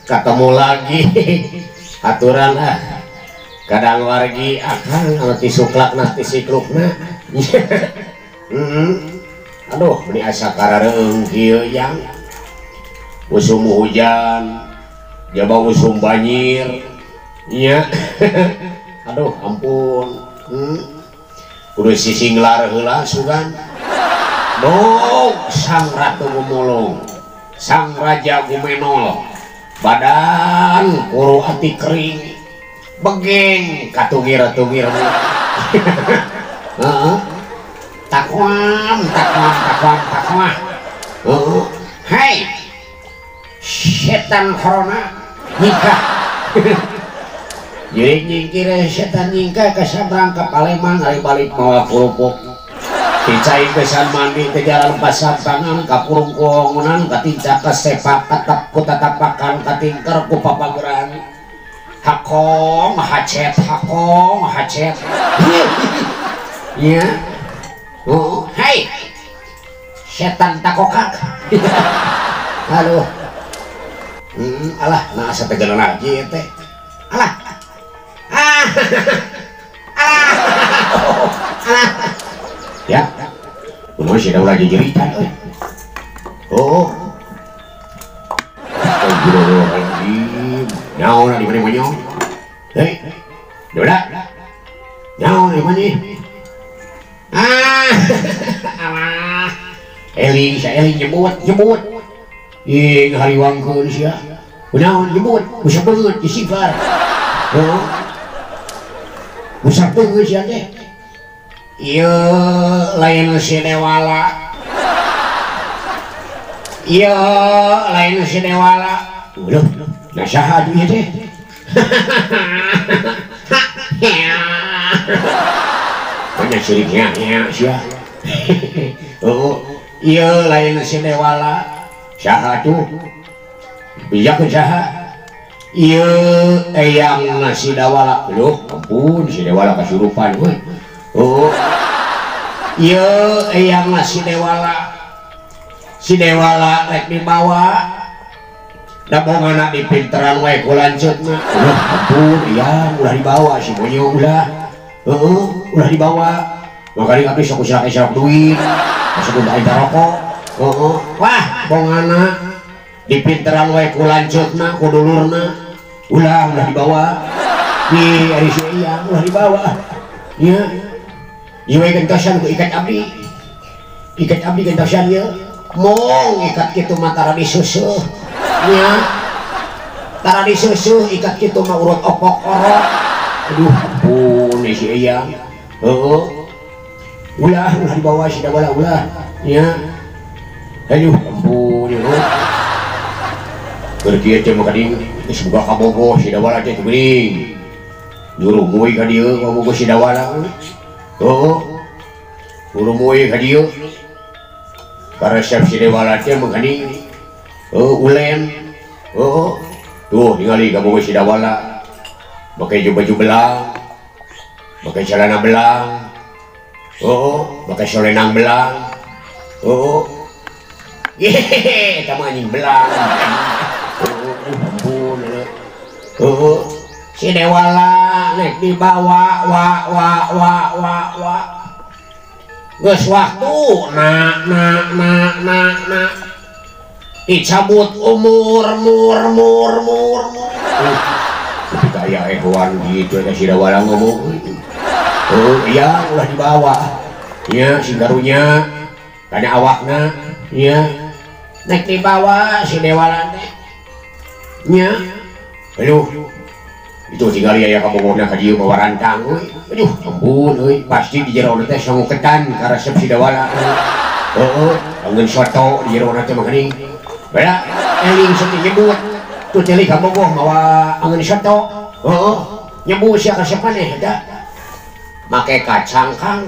ketemu lagi aturan kadang wargi akan nanti suklak nanti siklukna. Aduh ini asa karareung kieu yang musim hujan jaba musim banjir nya. Aduh ampun. Kudu sisinglar heula sugan. Dong sang ratu gumulung, sang raja gumenol, badan kuru ati kering, begeng katungir-tungir. Takwam. Hai setan corona nikah. Jadi nyingkir setan nyingkah kesabrang ke Palembang hari balik mawa kerupuk. Dicai kesan mandi ke jalan pasar tangan kapurung kuongunan katinca ke sepak katap ku tatapakan katingker ku papageran hakong hacet ya. Hai setan takokak. Aduh alah nah setegelan lagi teh alah ya kuno sudah lagi jeritan oh astagfirullahaladzim nyawa di mana nyong hei udah nyawa di mana alah Eli nyebut ih hariwangkeun sia kunaon nyebut usah beungeut istighfar usah beungeut sia teh. Iya lain si Dewala. Iya lain si Dewala. Udah, nasaha aduh teh. Banyak siriknya sia. Oh, iya lain si Dewala. Saha tuh? Bijak saha? Iya eyang si Dewala. Loh, ampun si Dewala kasurupan we. Oh iya eyang si Dewala rek dibawa dabongan dipinteran wae ku lanceutna. Ampun iya ulah dibawa si Monyo ulah dibawa makanya abdi sok usrak duit masuk udah aing rokok. Wah bongana dipinteran wae ku lanceutna ku dulurna ulah dibawa di ari si eyang ulah dibawa nya. Ieu gentasan ku ikat abdi gentasan ieu mong ikat kitu mah tara disusuh nya tara disusuh ikat kitu mah urut opok orok. Aduh ampun si eyang ulah dibawa si Dewala ulah nya. Aduh ampun ieu keur kieu teh mah kading geus boga kabogoh si Dewala teh geuning nyuruh moy ka dieu kabogoh si Dewala. Urumuy ka dieu para siap si Dewala teh mengani ulen tuh ningali kabogoh si Dewala pakai baju belang pakai celana belang pakai solenang belang yehehe sama anjing belang. Ampun si Dewala nek dibawa geus waktu dicabut umur ketika aya hewan gitu ada si Dewala ngomong iya ulah dibawa ya si garunya kana awakna ya nek dibawa si Dewala teh nya. Aduh itu tinggal ya kabogohna ka dieu bawa rantang euy. Aduh ampun euy pasti di jero teh sanguketan ka resep si Dewala. Anggeun soto di jero teh mah geuning. Beda eling seutik nyebut tuh teh kabogoh mawa anggeun soto. Nyebut sia resep maneh eta. Make kacang kang.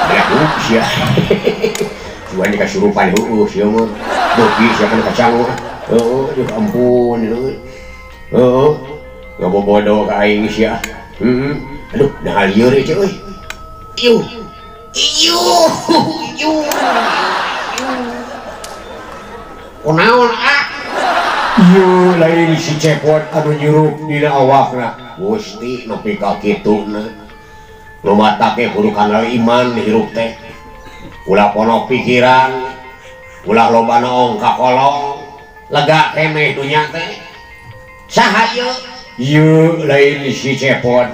Beuk sia. Cuman dikasurupan sia mah. Bogi sia kan kacang mah. Aduh ampun euy. Gak bodoh ka aing sia. Aduh dah lieur ieu euy. Iu. Kunaon Ieu lain si cepot anu nyurup dina awakna Gusti nepi ka kituna nu mata ke kudu kana iman hirup teh ulah pono pikiran ulah loba naong ka kolong lega keneh dunya teh saha ieu lain si cepot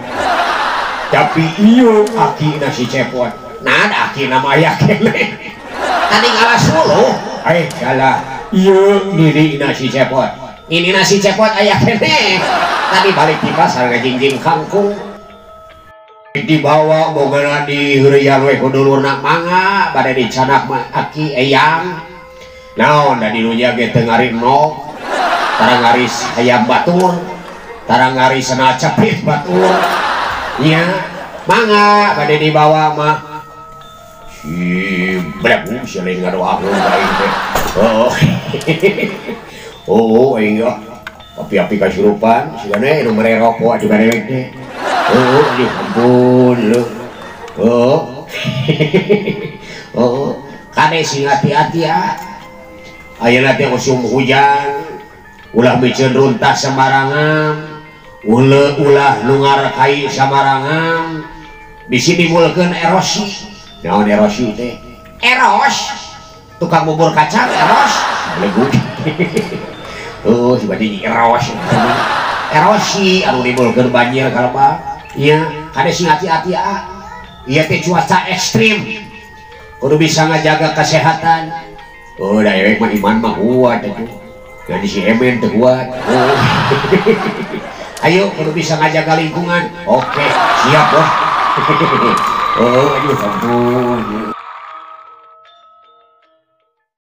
tapi ieu akina si cepot nah akina mah aya keneh tadi ngalas dulu salah ieu dirina si cepot ini nasi cepot aya keneh tadi balik di pasar ngajingjing kangkung dibawa bogana di heureuyang we ku dulurna mangga bade dicanak mah aki eyang naon da di dilunya ge teu ngarinok tarang ngaris hayam batur tarang ngaris sana cepit batur nya mangga bade dibawa mah si blek si lain ngadoakeun ka ieu teh oh iya api-api kasurupan sigana anu mere rokok atuh kadewek teh aduh ampun lu kade sing hati-hati ya ayeuna teh musim hujan ulah biceun runtas sembarangan ulah nungar kai sembarangan bisi dimulkeun erosi naon erosi teh eros tukang bubur kacang eros leguk seperti erosi anu nimbulkeun banjir kalebak iya kade sing hati-hati ya iya teh cuaca ekstrim kudu bisa ngajaga kesehatan da ewek mah iman mah kuat atuh jadi si emen teu kuat ayo kudu bisa ngajaga lingkungan oke siap bos aduh ampun